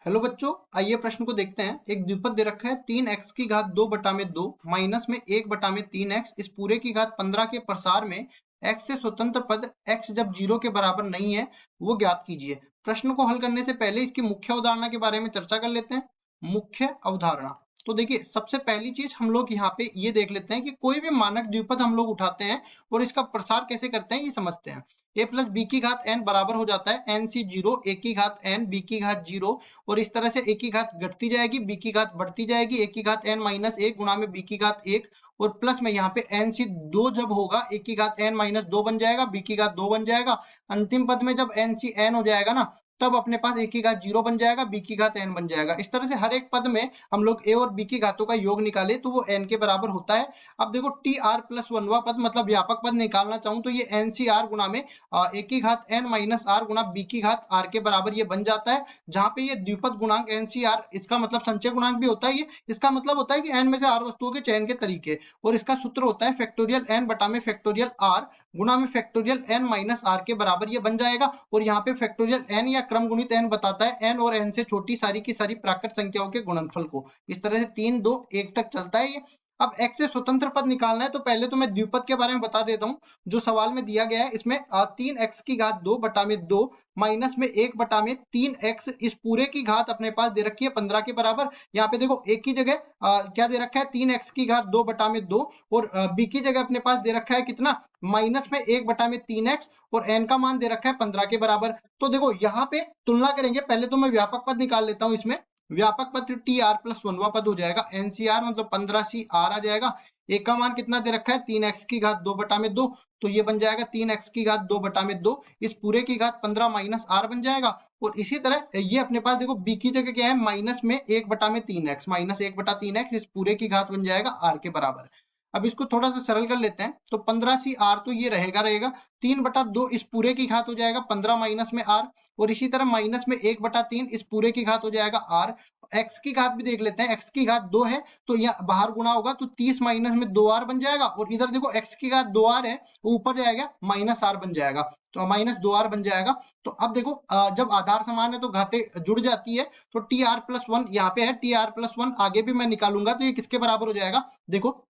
Hello बच्चों, आइए प्रश्न को देखते हैं। एक द्विपद दे रखा है 3x की घात 2 बटा में 2 माइनस में 1 बटा में 3x इस पूरे की घात 15 के प्रसार में x से स्वतंत्र पद x जब 0 के बराबर नहीं है वो ज्ञात कीजिए। प्रश्न को हल करने से पहले इसकी मुख्य अवधारणा के बारे में चर्चा कर लेते हैं। मुख्य अवधारणा तो देखिए, सबसे पहली चीज हम लोग यहाँ पे ये देख लेते हैं कि कोई भी मानक द्विपद हम लोग उठाते हैं और इसका प्रसार कैसे करते हैं ये समझते हैं। a प्लस बी की घात n बराबर हो जाता है n सी 0 a की घात n b की घात 0 और इस तरह से a की घात घटती जाएगी, b की घात बढ़ती जाएगी, a की घात n माइनस 1 गुणा में b की घात 1 और प्लस में यहाँ पे n सी 2 जब होगा a की घात n माइनस 2 बन जाएगा, b की घात 2 बन जाएगा। अंतिम पद में जब n सी n हो जाएगा ना, तब अपने पास a की घात 0 बन जाएगा, b की घात n बन जाएगा। इस तरह से हर एक पद में हम लोग a और b की घातों का योग निकाले तो वो n के बराबर होता है। अब देखो टी आर प्लस वनवा पद मतलब व्यापक पद निकालना चाहूं तो ये एन सी आर गुना में a की घात n माइनस आर गुना b की घात r के बराबर ये बन जाता है। जहां पे ये द्विपद गुणांक एन सी आर, इसका मतलब संचय गुणांक भी होता है ये। इसका मतलब होता है कि n में से r वस्तुओं के चयन के तरीके, और इसका सूत्र होता है फैक्टोरियल n बटा में फैक्टोरियल r गुना में फैक्टोरियल n माइनस r के बराबर ये बन जाएगा। और यहाँ पे फैक्टोरियल n या क्रम गुणित n बताता है n और n से छोटी सारी की सारी प्राकृत संख्याओं के गुणनफल को। इस तरह से 3 2 1 तक चलता है ये। अब x से स्वतंत्र पद निकालना है तो पहले तो मैं द्विपद के बारे में बता देता हूँ जो सवाल में दिया गया है। इसमें 3x की घात 2 बटा में 2 माइनस में 1 बटा में 3x इस पूरे की घात अपने पास दे रखी है 15 के बराबर। यहाँ पे देखो a की जगह क्या दे रखा है 3x की घात 2 बटा में 2 और b की जगह अपने पास दे रखा है कितना माइनस में 1 बटा में 3x और n का मान दे रखा है 15 के बराबर। तो देखो यहाँ पे तुलना करेंगे। पहले तो मैं व्यापक पद निकाल लेता हूँ। इसमें व्यापक पद टी आर प्लस वनवा पद हो जाएगा एनसीआर मतलब 15 सी आर आ जाएगा। एक का मान कितना दे रखा है 3x की घात 2 बटा में 2 तो ये बन जाएगा 3x की घात 2 बटा में 2 इस पूरे की घात 15 माइनस आर बन जाएगा। और इसी तरह ये अपने पास देखो b की जगह क्या है माइनस में 1 बटा में 3x माइनस 1 बटा 3x इस पूरे की घात बन जाएगा r के बराबर। अब इसको थोड़ा सा सरल कर लेते हैं तो 15 सी आर तो ये रहेगा 3 बटा 2 इस पूरे की घात हो जाएगा 15 माइनस में आर और इसी तरह माइनस में 1 बटा 3 इस पूरे की घात हो जाएगा आर। एक्स की घात भी देख लेते हैं। एक्स की घात 2 है तो यहाँ बाहर गुणा होगा तो 30 माइनस में 2r बन जाएगा और इधर देखो एक्स की घात 2r है ऊपर जाएगा माइनस r बन जाएगा तो माइनस 2r बन जाएगा। तो अब देखो जब आधार समान है तो घातें जुड़ जाती है तो टी आर प्लस वन यहाँ पे है टी आर प्लस वन आगे भी मैं निकालूंगा तो ये किसके बराबर हो जाएगा देखो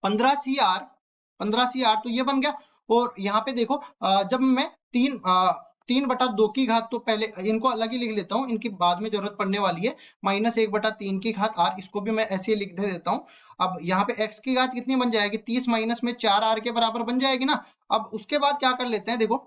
15 सी आर तो ये बन गया। और यहाँ पे देखो जब मैं 3 बटा 2 की घात तो पहले इनको अलग ही लिख लेता हूँ, इनकी बाद में जरूरत पड़ने वाली है। माइनस 1 बटा 3 की घात आर इसको भी मैं ऐसे ही लिख दे देता हूँ। अब यहाँ पे x की घात कितनी बन जाएगी 30 माइनस में 4 आर के बराबर बन जाएगी ना। अब उसके बाद क्या कर लेते हैं देखो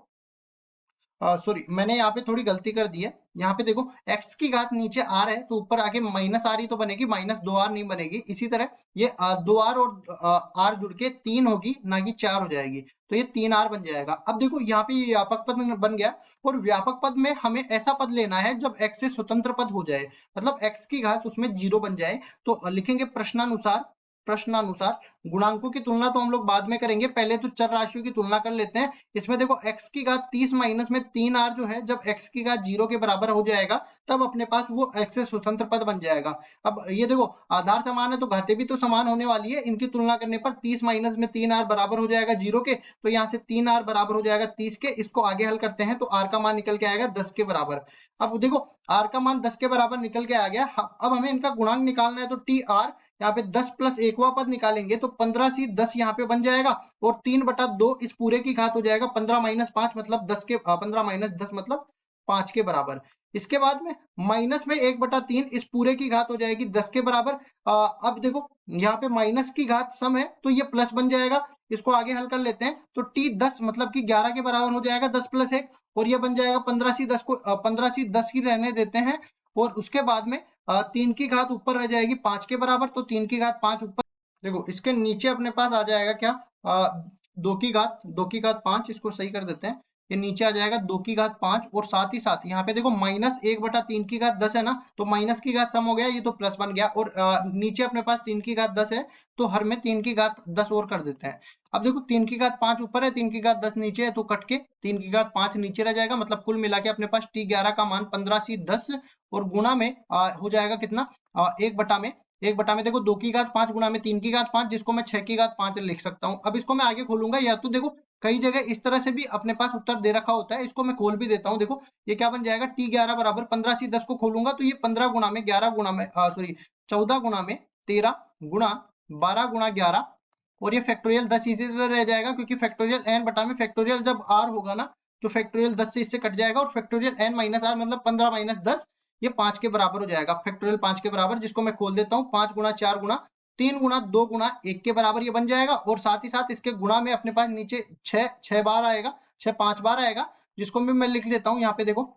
सॉरी मैंने यहाँ पे थोड़ी गलती कर दी है। यहाँ पे देखो x की घात नीचे r है तो ऊपर आके माइनस r ही तो बनेगी, माइनस 2r नहीं बनेगी। इसी तरह ये 2r और r जुड़ के 3 होगी ना कि 4 हो जाएगी तो ये 3r बन जाएगा। अब देखो यहाँ पे ये व्यापक पद बन गया और व्यापक पद में हमें ऐसा पद लेना है जब x से स्वतंत्र पद हो जाए मतलब x की घात उसमें 0 बन जाए। तो लिखेंगे प्रश्नानुसार गुणांकों की तुलना तो हम लोग बाद में करेंगे, पहले तो चर राशियों की तुलना कर लेते हैं। इसमें देखो x की घात 30 माइनस में 3r जो है जब x की घात 0 के बराबर हो जाएगा तब अपने पास वो x से स्वतंत्र पद बन जाएगा। अब ये देखो आधार समान है तो घातें भी तो समान होने वाली है। इनकी तुलना करने पर 30 माइनस में 3r बराबर हो जाएगा 0 के तो यहाँ से 3r बराबर हो जाएगा 30 के। इसको आगे हल करते हैं तो r का मान निकल के आएगा 10 के बराबर। अब देखो r का मान 10 के बराबर निकल के आ गया। अब हमें इनका गुणांक निकालना है तो टी आर यहाँ पे 10 प्लस एकवा पद निकालेंगे तो 15 सी 10 यहाँ पे बन जाएगा और 3 बटा 2 इस पूरे की घात हो जाएगा 15 माइनस 5 मतलब 10 के 15 माइनस 10 मतलब 5 के बराबर। इसके बाद में माइनस में 1 बटा 3 इस पूरे की घात हो जाएगी 10 के बराबर। अब देखो यहाँ पे माइनस की घात सम है तो ये प्लस बन जाएगा। इसको आगे हल कर लेते हैं तो टी 10 मतलब कि 11 के बराबर हो जाएगा 10 प्लस 1 और ये बन जाएगा 15 सी 10 को 15 सी 10 ही रहने देते हैं। और उसके बाद में 3 की घात ऊपर रह जाएगी 5 के बराबर तो 3 की घात 5 ऊपर। देखो इसके नीचे अपने पास आ जाएगा क्या 2 की घात 5 इसको सही कर देते हैं। ये नीचे आ जाएगा 2 की घात 5 और साथ ही साथ यहाँ पे देखो माइनस 1 बटा 3 की घात 10 है ना तो माइनस की घात सम हो गया ये तो प्लस बन गया और नीचे अपने पास 3 की घात 10 है तो हर में 3 की घात 10 और कर देते हैं। अब देखो 3 की घात 5 ऊपर है 3 की घात 10 नीचे है तो कट के 3 की घात 5 नीचे रह जाएगा मतलब कुल मिला के अपने पास टी 11 का मान 15 सी 10 और गुणा में हो जाएगा कितना 1 बटा में देखो 2 की घात 5 गुणा में 3 की घात 5 जिसको मैं 6 की घात 5 लिख सकता हूँ। अब इसको मैं आगे खोलूंगा या तो देखो कई जगह इस तरह से भी अपने पास उत्तर दे रखा होता है, इसको मैं खोल भी देता हूँ। देखो ये क्या बन जाएगा, T11 बराबर 15 से 10 को खोलूंगा तो ये 15 गुना में 11 गुना में 14 गुना में 13 गुना 12 गुना 11 और ये फैक्टोरियल 10 इसी तरह रह जाएगा, क्योंकि फैक्टोरियल n बटा में फैक्टोरियल जब r होगा ना तो फैक्टोरियल 10 से इससे कट जाएगा और फैक्टोरियल n माइनस r मतलब 15 माइनस 10 ये 5 के बराबर हो जाएगा। फैक्टोरियल 5 के बराबर, जिसको मैं खोल देता हूँ, 5 गुना 4 गुना 3 गुना 2 गुना 1 के बराबर ये बन जाएगा। और साथ ही साथ इसके गुणा में अपने पास नीचे 6 बार आएगा, 6 5 बार आएगा, जिसको भी मैं लिख लेता हूँ यहाँ पे। देखो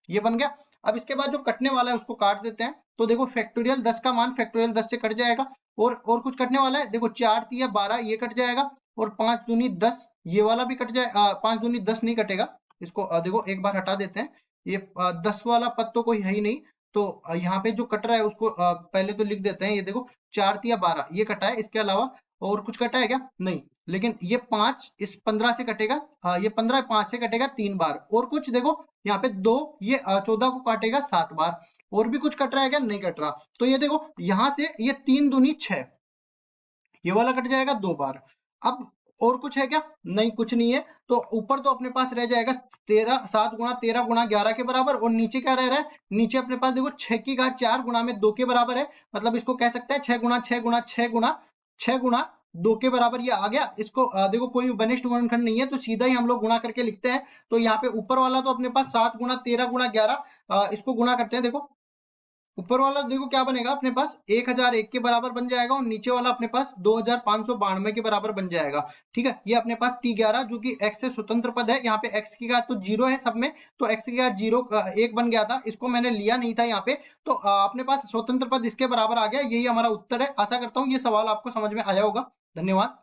ये बन गया। अब इसके बाद जो कटने वाला है उसको काट देते हैं। तो देखो फैक्टोरियल 10 का मान फैक्टोरियल 10 से कट जाएगा और कुछ कटने वाला है। देखो 4 तिया 12 ये कट जाएगा और 5 दूनी 10 ये वाला भी कट जाए। 5 दूनी 10 नहीं कटेगा, इसको देखो एक बार हटा देते हैं। ये 10 वाला पद तो कोई है ही नहीं, तो यहाँ पे जो कट रहा है उसको पहले तो लिख देते हैं। ये देखो 4 तिया 12 ये कटा है, इसके अलावा और कुछ कटा है क्या? नहीं। लेकिन ये 5 इस 15 से कटेगा, ये 15 5 से कटेगा 3 बार। और कुछ देखो यहाँ पे 2 ये 14 को काटेगा 7 बार। और भी कुछ कट रहा है क्या? नहीं कट रहा। तो ये देखो यहाँ से ये 3 दूनी 6 ये वाला कट जाएगा 2 बार। अब और कुछ है क्या? नहीं, कुछ नहीं है। तो ऊपर तो अपने पास रह जाएगा 7 गुना 13 गुना 11 के बराबर। और नीचे क्या रह रहा है? नीचे अपने पास देखो 6 की घात 4 गुना में 2 के बराबर है। मतलब इसको कह सकते हैं 6 गुना 6 गुना 6 गुना 6 गुना 2 के बराबर ये आ गया। इसको देखो कोई बनिष्ठ गुणनखंड नहीं है तो सीधा ही हम लोग गुणा करके लिखते हैं। तो यहाँ पे ऊपर वाला तो अपने पास 7 गुना 13 गुना 11 इसको गुणा करते हैं। देखो ऊपर वाला देखो क्या बनेगा, अपने पास 1001 के बराबर बन जाएगा और नीचे वाला अपने पास 2592 के बराबर बन जाएगा। ठीक है, ये अपने पास T11 जो कि x से स्वतंत्र पद है। यहाँ पे x की घात तो 0 है सब में, तो x की घात 0 1 बन गया था, इसको मैंने लिया नहीं था यहाँ पे। तो अपने पास स्वतंत्र पद इसके बराबर आ गया। यही हमारा उत्तर है। आशा करता हूँ ये सवाल आपको समझ में आया होगा। धन्यवाद।